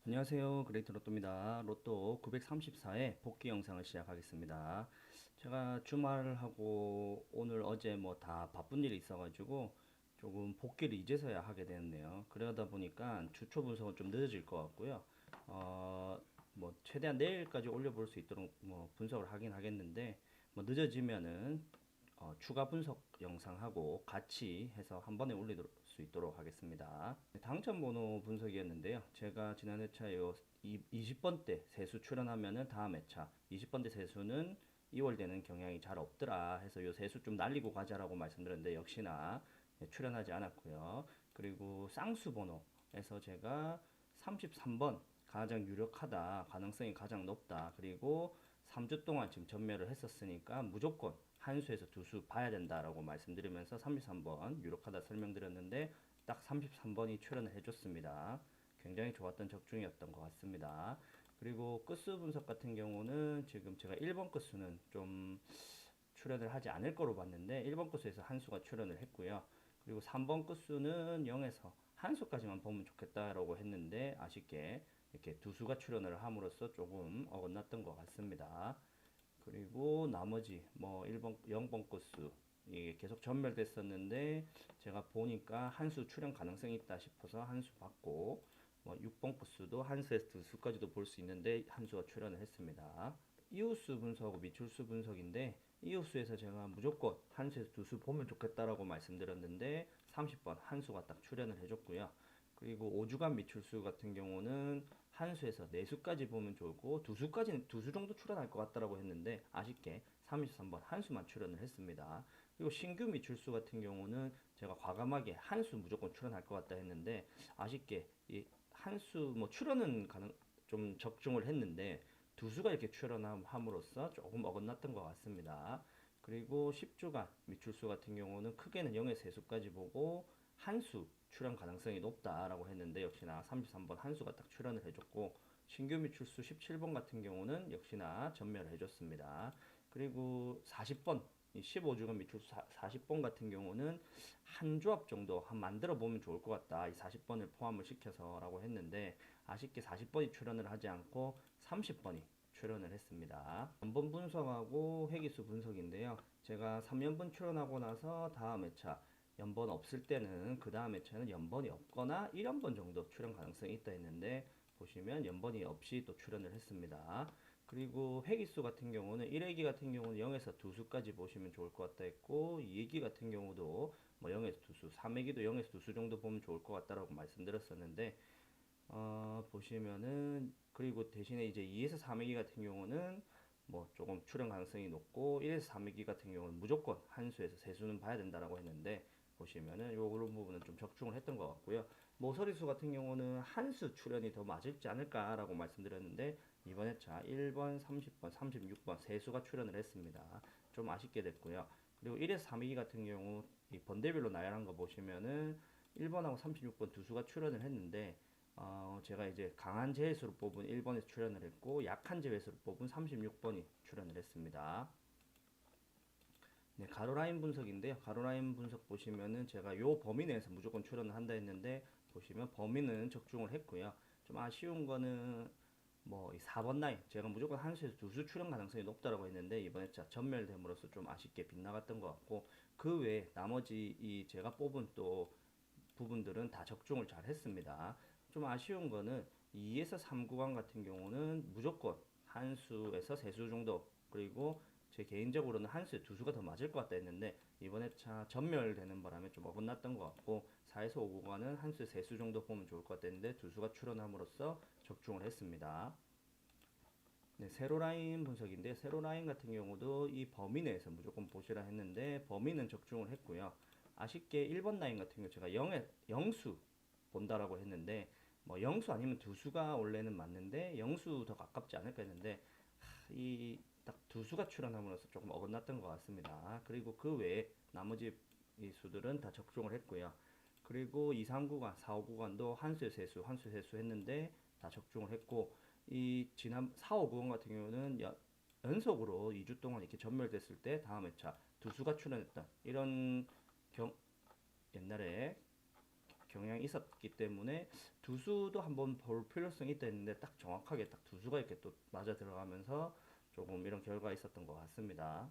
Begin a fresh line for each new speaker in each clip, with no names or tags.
안녕하세요. 그레이트 로또입니다. 로또 934회 복귀 영상을 시작하겠습니다. 제가 주말하고 오늘 어제 뭐 다 바쁜 일이 있어가지고 조금 복귀를 이제서야 하게 되었네요. 그러다 보니까 주초 분석은 좀 늦어질 것 같고요. 뭐 최대한 내일까지 올려볼 수 있도록 뭐 분석을 하긴 하겠는데 뭐 늦어지면은 추가 분석 영상하고 같이 해서 한 번에 올릴 수 있도록 하겠습니다. 당첨 번호 분석이었는데요. 제가 지난 회차 요 20번 대 세수 출연하면은 다음 회차 20번 대 세수는 2월 되는 경향이 잘 없더라 해서 요 세수 좀 날리고 가자라고 말씀드렸는데 역시나 출연하지 않았고요. 그리고 쌍수 번호에서 제가 33번 가장 유력하다, 가능성이 가장 높다. 그리고 3주 동안 지금 전멸을 했었으니까 무조건 한 수에서 두 수 봐야 된다라고 말씀드리면서 33번 유력하다 설명드렸는데 딱 33번이 출연을 해줬습니다. 굉장히 좋았던 적중이었던 것 같습니다. 그리고 끝수 분석 같은 경우는 지금 제가 1번 끝수는 좀 출연을 하지 않을 거로 봤는데 1번 끝수에서 한 수가 출연을 했고요. 그리고 3번 끝수는 0에서 한 수까지만 보면 좋겠다라고 했는데 아쉽게 이렇게 두 수가 출연을 함으로써 조금 어긋났던 것 같습니다. 그리고 나머지 뭐 1번, 0번 끝수 이게 계속 전멸됐었는데 제가 보니까 한 수 출연 가능성이 있다 싶어서 한 수 받고 뭐 6번 끝수도 한 수에서 두 수까지도 볼 수 있는데 한 수가 출연을 했습니다. 이웃수 분석하고 미출수 분석인데 이웃수에서 제가 무조건 한 수에서 두 수 보면 좋겠다라고 말씀드렸는데 30번 한 수가 딱 출연을 해줬고요. 그리고 5주간 미출수 같은 경우는 한 수에서 네 수까지 보면 좋고 두 수까지는 두 수 정도 출연할 것 같다라고 했는데 아쉽게 33번 한 수만 출연을 했습니다. 그리고 신규 미출수 같은 경우는 제가 과감하게 한 수 무조건 출연할 것 같다 했는데 아쉽게 이 한 수 뭐 출연은 가능 좀 적중을 했는데 두 수가 이렇게 출연함으로써 조금 어긋났던 것 같습니다. 그리고 10주간 미출수 같은 경우는 크게는 0에서 3수까지 보고 한 수 출연 가능성이 높다라고 했는데 역시나 33번 한 수가 딱 출연을 해줬고 신규 미출수 17번 같은 경우는 역시나 전멸을 해줬습니다. 그리고 40번 15주간 미출수 40번 같은 경우는 한 조합 정도 한 만들어 보면 좋을 것 같다. 이 40번을 포함을 시켜서라고 했는데 아쉽게 40번이 출연을 하지 않고 30번이 출연을 했습니다. 연번 분석하고 회기수 분석인데요. 제가 3연번 출연하고 나서 다음 회차 연번 없을 때는 그 다음 회차는 연번이 없거나 1연번 정도 출연 가능성이 있다 했는데 보시면 연번이 없이 또 출연을 했습니다. 그리고 회기수 같은 경우는 1회기 같은 경우는 0에서 2수까지 보시면 좋을 것 같다 했고 2회기 같은 경우도 뭐 0에서 2수, 3회기도 0에서 2수 정도 보면 좋을 것 같다라고 말씀드렸었는데 보시면은 그리고 대신에 이제 2에서 3회기 같은 경우는 뭐 조금 출연 가능성이 높고 1에서 3회기 같은 경우는 무조건 한 수에서 세 수는 봐야 된다라고 했는데 보시면은 요런 부분은 좀 적중을 했던 것 같고요. 모서리수 같은 경우는 한 수 출연이 더 맞을지 않을까라고 말씀드렸는데 이번 회차 1번, 30번, 36번 세 수가 출연을 했습니다. 좀 아쉽게 됐고요. 그리고 1에서 3회기 같은 경우 이 번대별로 나열한 거 보시면은 1번하고 36번 두 수가 출연을 했는데 제가 이제 강한 제외수로 뽑은 1번에서 출연을 했고 약한 제외수로 뽑은 36번이 출연을 했습니다. 네, 가로라인 분석인데요. 가로라인 분석 보시면은 제가 요 범위 내에서 무조건 출연을 한다 했는데 보시면 범위는 적중을 했고요. 좀 아쉬운 거는 뭐 이 4번 라인 제가 무조건 한 수에서 두 수 출연 가능성이 높다라고 했는데 이번에 전멸됨으로써 좀 아쉽게 빗나갔던 것 같고 그 외에 나머지 이 제가 뽑은 또 부분들은 다 적중을 잘 했습니다. 좀 아쉬운 거는 2에서 3 구간 같은 경우는 무조건 한 수에서 세 수 정도 그리고 제 개인적으로는 한 수에 두 수가 더 맞을 것 같다 했는데 이번 회차 전멸되는 바람에 좀 어긋났던 것 같고 4에서 5 구간은 한 수에 세 수 정도 보면 좋을 것 같다 했는데 두 수가 출연함으로써 적중을 했습니다. 네, 세로라인 분석인데 세로라인 같은 경우도 이 범위 내에서 무조건 보시라 했는데 범위는 적중을 했고요. 아쉽게 1번 라인 같은 경우 제가 0에 0수 본다라고 했는데 뭐 0수 아니면 두 수가 원래는 맞는데 0수 더 가깝지 않을까 했는데 이 딱 두 수가 출연함으로써 조금 어긋났던 것 같습니다. 그리고 그 외에 나머지 이 수들은 다 적중을 했고요. 그리고 2, 3구간, 4, 5구간도 한수 세수, 한수 세수 했는데 다 적중을 했고 이 지난 4, 5구간 같은 경우는 연속으로 2주 동안 이렇게 전멸됐을 때 다음 회차 두 수가 출연했던 이런 경 옛날에 경향이 있었기 때문에 두수도 한번 볼 필요성이 있다 했는데 딱 정확하게 딱 두수가 이렇게 또 맞아 들어가면서 조금 이런 결과가 있었던 것 같습니다.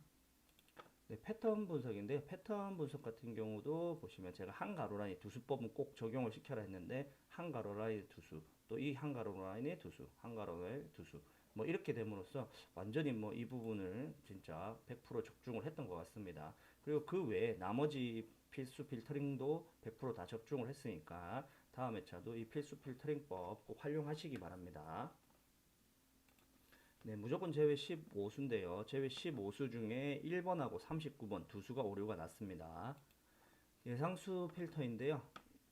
네, 패턴 분석인데요. 패턴 분석 같은 경우도 보시면 제가 한 가로 라인 두수법은 꼭 적용을 시켜라 했는데 한 가로 라인 두수, 또 이 한 가로 라인의 두수, 한 가로 라인 두수, 뭐 이렇게 됨으로써 완전히 뭐 이 부분을 진짜 100% 적중을 했던 것 같습니다. 그리고 그 외에 나머지 필수 필터링도 100%다 적중을 했으니까 다음 회차도 이 필수 필터링법 꼭 활용하시기 바랍니다. 네, 무조건 제외 15수인데요. 제외 15수 중에 1번하고 39번 두 수가 오류가 났습니다. 예상수 필터인데요.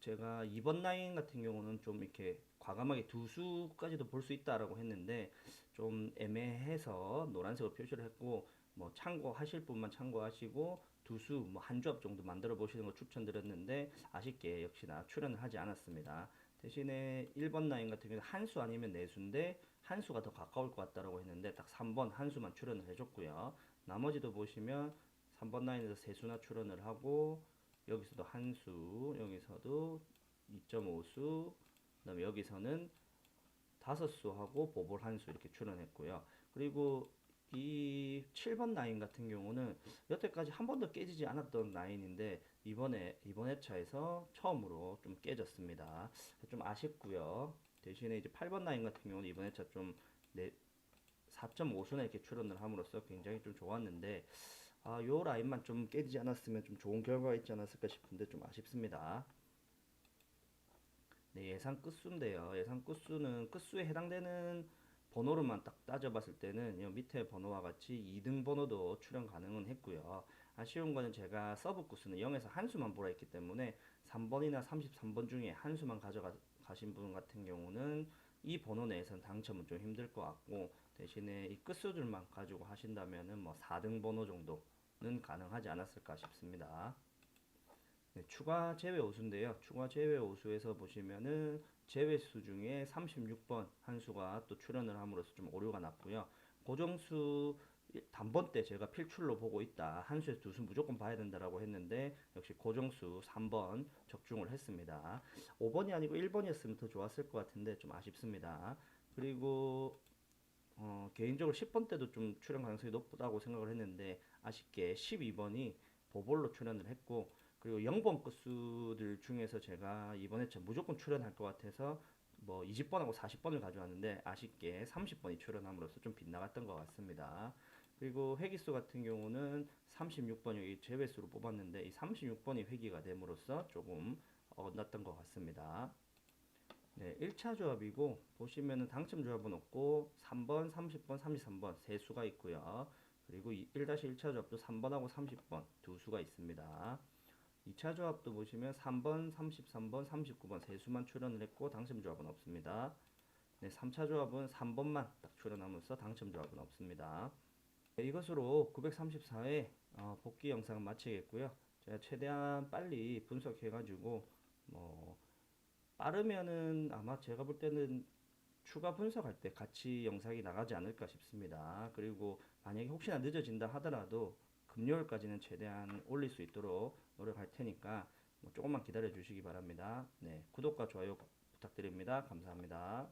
제가 2번 라인 같은 경우는 좀 이렇게 과감하게 두 수까지도 볼 수 있다라고 했는데 좀 애매해서 노란색으로 표시를 했고 뭐 참고하실 분만 참고하시고 두 수 뭐 한 조합 정도 만들어 보시는 걸 추천드렸는데 아쉽게 역시나 출연을 하지 않았습니다. 대신에 1번 라인 같은 경우는 한 수 아니면 네 수인데 한 수가 더 가까울 것 같다라고 했는데 딱 3번 한 수만 출연을 해줬고요. 나머지도 보시면 3번 라인에서 세 수나 출연을 하고 여기서도 한 수, 여기서도 2.5수, 그다음에 여기서는 다섯 수하고 보볼 한 수 이렇게 출연했고요. 그리고 이 7번 라인 같은 경우는 여태까지 한 번도 깨지지 않았던 라인인데 이번 회차에서 처음으로 좀 깨졌습니다. 좀 아쉽고요. 대신에 이제 8번 라인 같은 경우는 이번 회차 좀 4.5수나 이렇게 출연을 함으로써 굉장히 좀 좋았는데 요 라인만 좀 깨지지 않았으면 좀 좋은 결과가 있지 않았을까 싶은데 좀 아쉽습니다. 네, 예상 끝수인데요. 예상 끝수는 끝수에 해당되는 번호로만 딱 따져봤을 때는 이 밑에 번호와 같이 2등 번호도 출연 가능은 했고요. 아쉬운 거는 제가 서브 끝수는 0에서 한 수만 보라 했기 때문에 3번이나 33번 중에 한 수만 가져가신 분 같은 경우는 이 번호 내에서는 당첨은 좀 힘들 것 같고 대신에 이 끝수들만 가지고 하신다면은 뭐 4등 번호 정도는 가능하지 않았을까 싶습니다. 네, 추가 제외 오수인데요. 추가 제외 오수에서 보시면은 제외수 중에 36번 한 수가 또 출연을 함으로써 좀 오류가 났고요. 고정수 단번 때 제가 필출로 보고 있다. 한 수에서 두 수 무조건 봐야 된다라고 했는데 역시 고정수 3번 적중을 했습니다. 5번이 아니고 1번이었으면 더 좋았을 것 같은데 좀 아쉽습니다. 그리고 개인적으로 10번 때도 좀 출연 가능성이 높다고 생각을 했는데 아쉽게 12번이 보볼로 출연을 했고 그리고 0번 끝수들 중에서 제가 이번 회차 무조건 출연할 것 같아서 뭐 20번하고 40번을 가져왔는데 아쉽게 30번이 출연함으로써 좀 빗나갔던 것 같습니다. 그리고 회기수 같은 경우는 36번이 제외수로 뽑았는데 이 36번이 회기가 됨으로써 조금 어긋났던 것 같습니다. 네, 1차 조합이고 보시면은 당첨 조합은 없고 3번, 30번, 33번 세 수가 있고요. 그리고 1-1차 조합도 3번하고 30번 두 수가 있습니다. 2차 조합도 보시면 3번, 33번, 39번 세 수만 출연을 했고 당첨 조합은 없습니다. 네, 3차 조합은 3번만 딱 출연하면서 당첨 조합은 없습니다. 네, 이것으로 934회 복귀 영상 마치겠고요. 제가 최대한 빨리 분석해가지고 뭐 빠르면은 아마 제가 볼 때는 추가 분석할 때 같이 영상이 나가지 않을까 싶습니다. 그리고 만약에 혹시나 늦어진다 하더라도 금요일까지는 최대한 올릴 수 있도록 노력할 테니까 뭐 조금만 기다려 주시기 바랍니다. 네, 구독과 좋아요 부탁드립니다. 감사합니다.